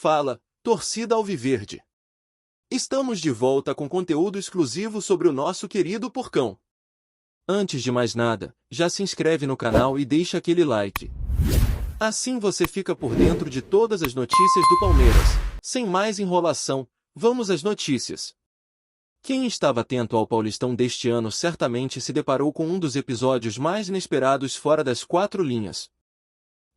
Fala, torcida alviverde! Estamos de volta com conteúdo exclusivo sobre o nosso querido Porcão. Antes de mais nada, já se inscreve no canal e deixa aquele like. Assim você fica por dentro de todas as notícias do Palmeiras. Sem mais enrolação, vamos às notícias. Quem estava atento ao Paulistão deste ano certamente se deparou com um dos episódios mais inesperados fora das quatro linhas.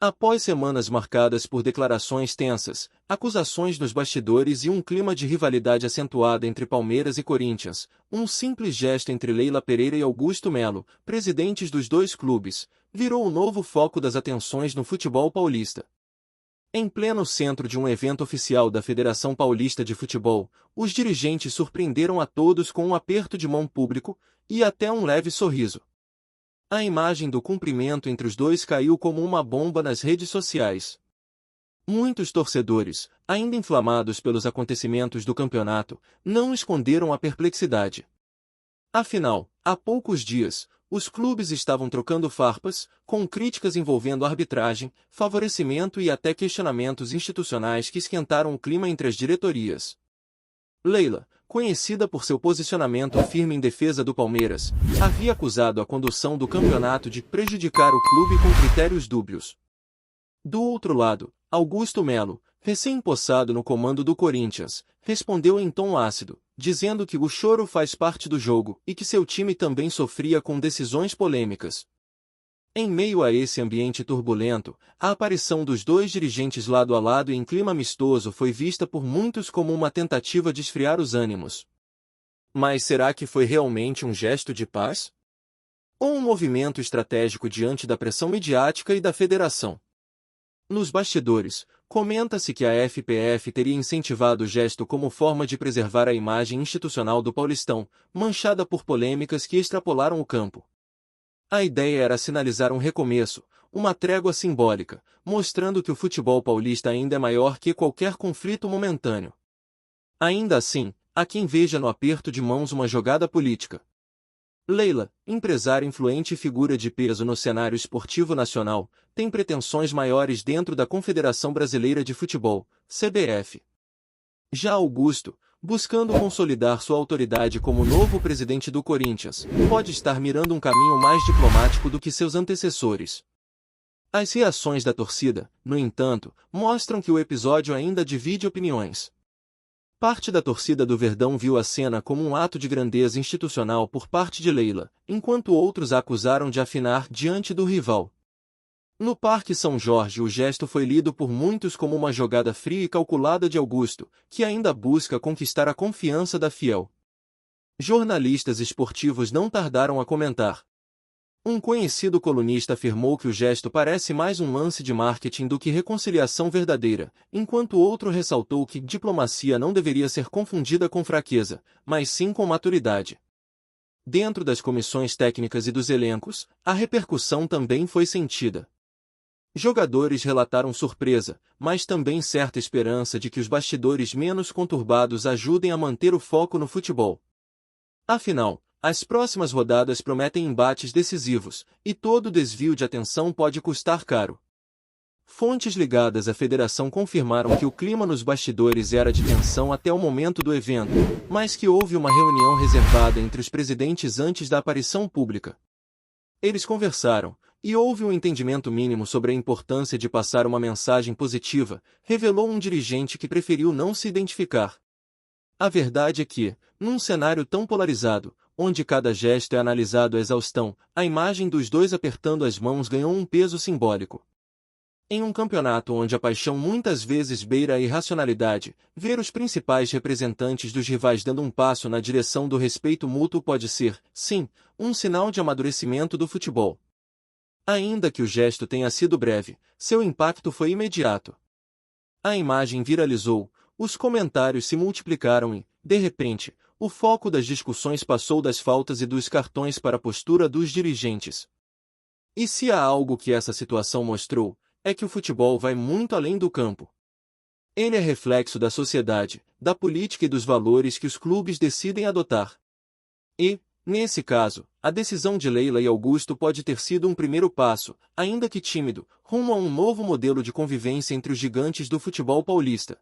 Após semanas marcadas por declarações tensas, acusações nos bastidores e um clima de rivalidade acentuada entre Palmeiras e Corinthians, um simples gesto entre Leila Pereira e Augusto Melo, presidentes dos dois clubes, virou o novo foco das atenções no futebol paulista. Em pleno centro de um evento oficial da Federação Paulista de Futebol, os dirigentes surpreenderam a todos com um aperto de mão público e até um leve sorriso. A imagem do cumprimento entre os dois caiu como uma bomba nas redes sociais. Muitos torcedores, ainda inflamados pelos acontecimentos do campeonato, não esconderam a perplexidade. Afinal, há poucos dias, os clubes estavam trocando farpas, com críticas envolvendo arbitragem, favorecimento e até questionamentos institucionais que esquentaram o clima entre as diretorias. Leila, conhecida por seu posicionamento firme em defesa do Palmeiras, havia acusado a condução do campeonato de prejudicar o clube com critérios dúbios. Do outro lado, Augusto Melo, recém-empossado no comando do Corinthians, respondeu em tom ácido, dizendo que o choro faz parte do jogo e que seu time também sofria com decisões polêmicas. Em meio a esse ambiente turbulento, a aparição dos dois dirigentes lado a lado em clima amistoso foi vista por muitos como uma tentativa de esfriar os ânimos. Mas será que foi realmente um gesto de paz? Ou um movimento estratégico diante da pressão midiática e da federação? Nos bastidores, comenta-se que a FPF teria incentivado o gesto como forma de preservar a imagem institucional do Paulistão, manchada por polêmicas que extrapolaram o campo. A ideia era sinalizar um recomeço, uma trégua simbólica, mostrando que o futebol paulista ainda é maior que qualquer conflito momentâneo. Ainda assim, há quem veja no aperto de mãos uma jogada política. Leila, empresária influente e figura de peso no cenário esportivo nacional, tem pretensões maiores dentro da Confederação Brasileira de Futebol, CBF. Já Augusto, buscando consolidar sua autoridade como novo presidente do Corinthians, pode estar mirando um caminho mais diplomático do que seus antecessores. As reações da torcida, no entanto, mostram que o episódio ainda divide opiniões. Parte da torcida do Verdão viu a cena como um ato de grandeza institucional por parte de Leila, enquanto outros a acusaram de afinar diante do rival. No Parque São Jorge o gesto foi lido por muitos como uma jogada fria e calculada de Augusto, que ainda busca conquistar a confiança da fiel. Jornalistas esportivos não tardaram a comentar. Um conhecido colunista afirmou que o gesto parece mais um lance de marketing do que reconciliação verdadeira, enquanto outro ressaltou que diplomacia não deveria ser confundida com fraqueza, mas sim com maturidade. Dentro das comissões técnicas e dos elencos, a repercussão também foi sentida. Jogadores relataram surpresa, mas também certa esperança de que os bastidores menos conturbados ajudem a manter o foco no futebol. Afinal, as próximas rodadas prometem embates decisivos, e todo desvio de atenção pode custar caro. Fontes ligadas à federação confirmaram que o clima nos bastidores era de tensão até o momento do evento, mas que houve uma reunião reservada entre os presidentes antes da aparição pública. Eles conversaram, e houve um entendimento mínimo sobre a importância de passar uma mensagem positiva, revelou um dirigente que preferiu não se identificar. A verdade é que, num cenário tão polarizado, onde cada gesto é analisado à exaustão, a imagem dos dois apertando as mãos ganhou um peso simbólico. Em um campeonato onde a paixão muitas vezes beira a irracionalidade, ver os principais representantes dos rivais dando um passo na direção do respeito mútuo pode ser, sim, um sinal de amadurecimento do futebol. Ainda que o gesto tenha sido breve, seu impacto foi imediato. A imagem viralizou, os comentários se multiplicaram e, de repente, o foco das discussões passou das faltas e dos cartões para a postura dos dirigentes. E se há algo que essa situação mostrou, é que o futebol vai muito além do campo. Ele é reflexo da sociedade, da política e dos valores que os clubes decidem adotar. E, nesse caso, a decisão de Leila e Augusto pode ter sido um primeiro passo, ainda que tímido, rumo a um novo modelo de convivência entre os gigantes do futebol paulista.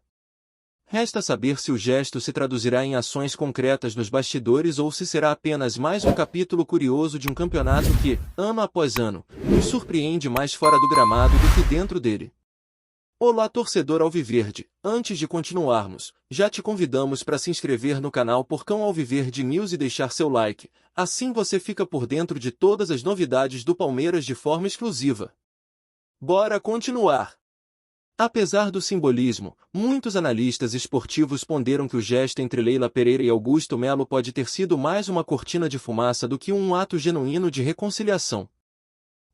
Resta saber se o gesto se traduzirá em ações concretas nos bastidores ou se será apenas mais um capítulo curioso de um campeonato que, ano após ano, nos surpreende mais fora do gramado do que dentro dele. Olá, torcedor alviverde! Antes de continuarmos, já te convidamos para se inscrever no canal Porcão Alviverde News e deixar seu like, assim você fica por dentro de todas as novidades do Palmeiras de forma exclusiva. Bora continuar! Apesar do simbolismo, muitos analistas esportivos ponderam que o gesto entre Leila Pereira e Augusto Melo pode ter sido mais uma cortina de fumaça do que um ato genuíno de reconciliação.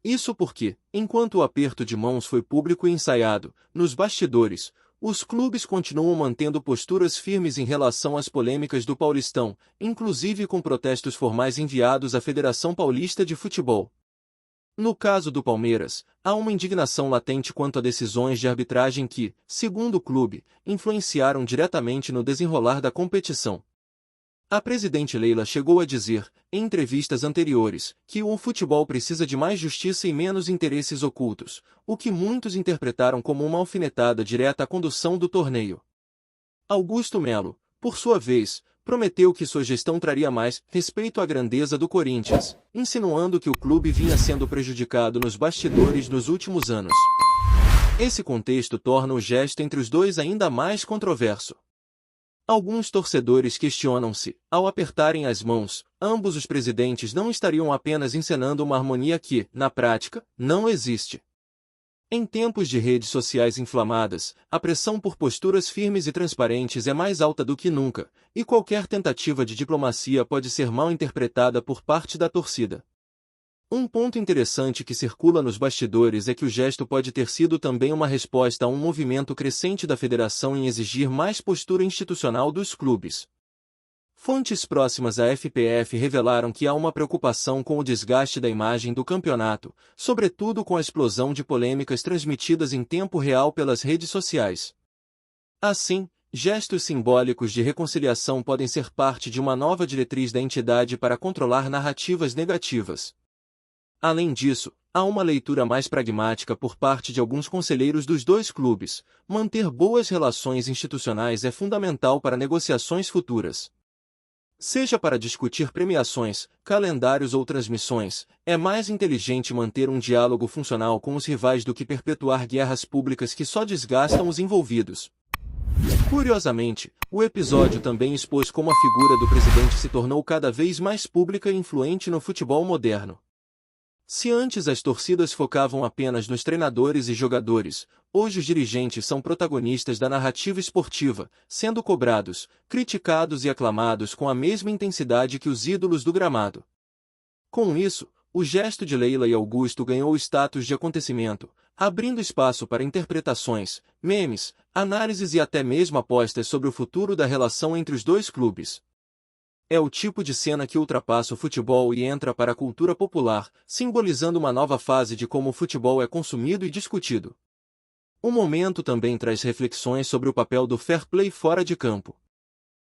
Isso porque, enquanto o aperto de mãos foi público e ensaiado, nos bastidores, os clubes continuam mantendo posturas firmes em relação às polêmicas do Paulistão, inclusive com protestos formais enviados à Federação Paulista de Futebol. No caso do Palmeiras, há uma indignação latente quanto a decisões de arbitragem que, segundo o clube, influenciaram diretamente no desenrolar da competição. A presidente Leila chegou a dizer, em entrevistas anteriores, que o futebol precisa de mais justiça e menos interesses ocultos, o que muitos interpretaram como uma alfinetada direta à condução do torneio. Augusto Melo, por sua vez, prometeu que sua gestão traria mais respeito à grandeza do Corinthians, insinuando que o clube vinha sendo prejudicado nos bastidores nos últimos anos. Esse contexto torna o gesto entre os dois ainda mais controverso. Alguns torcedores questionam se, ao apertarem as mãos, ambos os presidentes não estariam apenas encenando uma harmonia que, na prática, não existe. Em tempos de redes sociais inflamadas, a pressão por posturas firmes e transparentes é mais alta do que nunca, e qualquer tentativa de diplomacia pode ser mal interpretada por parte da torcida. Um ponto interessante que circula nos bastidores é que o gesto pode ter sido também uma resposta a um movimento crescente da federação em exigir mais postura institucional dos clubes. Fontes próximas à FPF revelaram que há uma preocupação com o desgaste da imagem do campeonato, sobretudo com a explosão de polêmicas transmitidas em tempo real pelas redes sociais. Assim, gestos simbólicos de reconciliação podem ser parte de uma nova diretriz da entidade para controlar narrativas negativas. Além disso, há uma leitura mais pragmática por parte de alguns conselheiros dos dois clubes. Manter boas relações institucionais é fundamental para negociações futuras. Seja para discutir premiações, calendários ou transmissões, é mais inteligente manter um diálogo funcional com os rivais do que perpetuar guerras públicas que só desgastam os envolvidos. Curiosamente, o episódio também expôs como a figura do presidente se tornou cada vez mais pública e influente no futebol moderno. Se antes as torcidas focavam apenas nos treinadores e jogadores, hoje os dirigentes são protagonistas da narrativa esportiva, sendo cobrados, criticados e aclamados com a mesma intensidade que os ídolos do gramado. Com isso, o gesto de Leila e Augusto ganhou o status de acontecimento, abrindo espaço para interpretações, memes, análises e até mesmo apostas sobre o futuro da relação entre os dois clubes. É o tipo de cena que ultrapassa o futebol e entra para a cultura popular, simbolizando uma nova fase de como o futebol é consumido e discutido. O momento também traz reflexões sobre o papel do fair play fora de campo.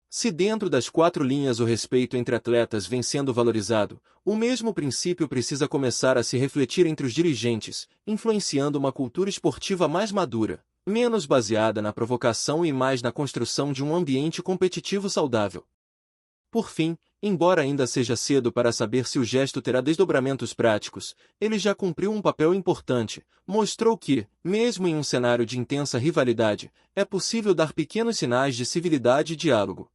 Se dentro das quatro linhas o respeito entre atletas vem sendo valorizado, o mesmo princípio precisa começar a se refletir entre os dirigentes, influenciando uma cultura esportiva mais madura, menos baseada na provocação e mais na construção de um ambiente competitivo saudável. Por fim, embora ainda seja cedo para saber se o gesto terá desdobramentos práticos, ele já cumpriu um papel importante, mostrou que, mesmo em um cenário de intensa rivalidade, é possível dar pequenos sinais de civilidade e diálogo.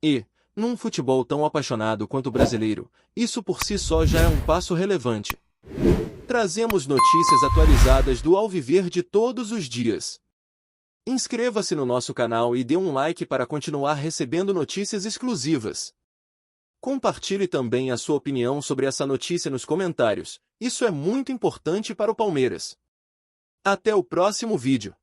E, num futebol tão apaixonado quanto o brasileiro, isso por si só já é um passo relevante. Trazemos notícias atualizadas do Alviverde todos os dias. Inscreva-se no nosso canal e dê um like para continuar recebendo notícias exclusivas. Compartilhe também a sua opinião sobre essa notícia nos comentários, isso é muito importante para o Palmeiras. Até o próximo vídeo.